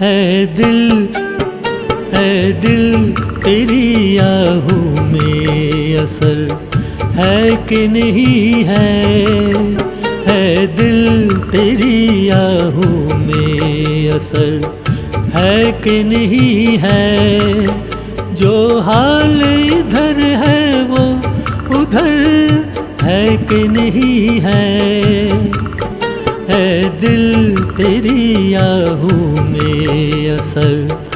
ऐ दिल तेरी आहों में असर है कि नहीं है। ऐ दिल तेरी आहों में असर है कि नहीं है। जो हाल इधर है वो उधर है कि नहीं है। ऐ दिल तेरी आहों में असर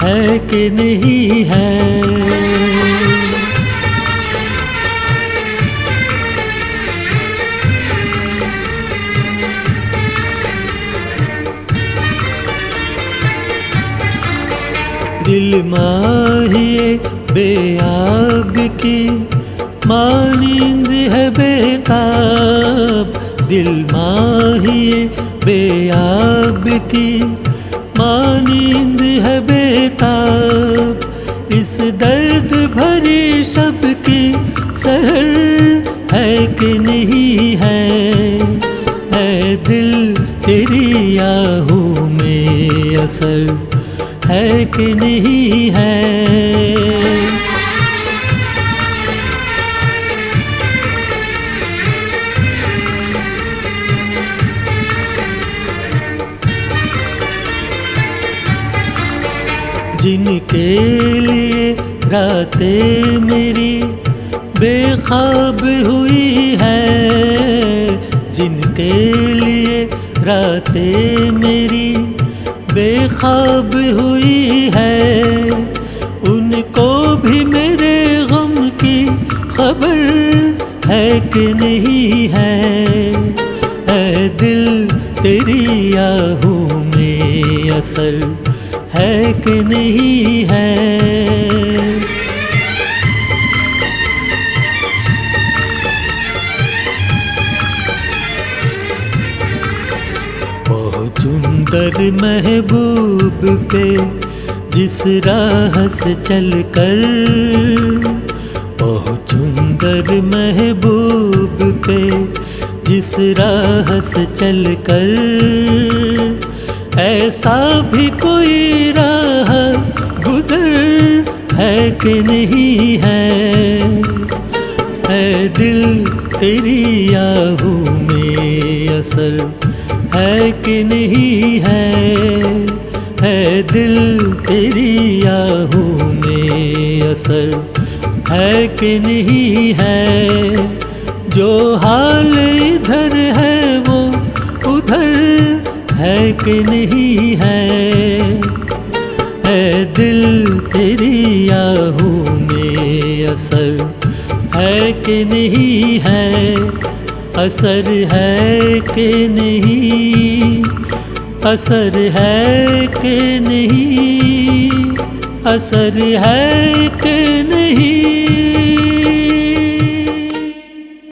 है कि नहीं है। दिल माहिए बेआब की मानींद है बेताब। दिल माहिए बेआब की मानींद है बेताब। इस दर्द भरी शब की सहर है कि नहीं है। ऐ दिल तेरी आहों में असर है कि नहीं है। जिनके लिए रातें मेरी बेख्वाब हुई है। जिनके लिए रातें मेरी बेख्वाब हुई है। उनको भी मेरे गम की खबर है कि नहीं है। ऐ दिल तेरी आहों में असर है कि नहीं है। पहुँचूं दर महबूब पे जिस राह से चल कर। पहुँचूं दर महबूब पे जिस राह से चल कर। ऐसा भी कोई राह गुजर है कि नहीं है। ऐ दिल तेरी आहों में असर है कि नहीं है। ऐ दिल तेरी आहों में असर है कि नहीं है। जो हाल इधर है वो उधर है कि नहीं है। ऐ दिल तेरी आहों में असर है कि नहीं है। असर है कि नहीं। असर है कि नहीं। असर है कि नहीं।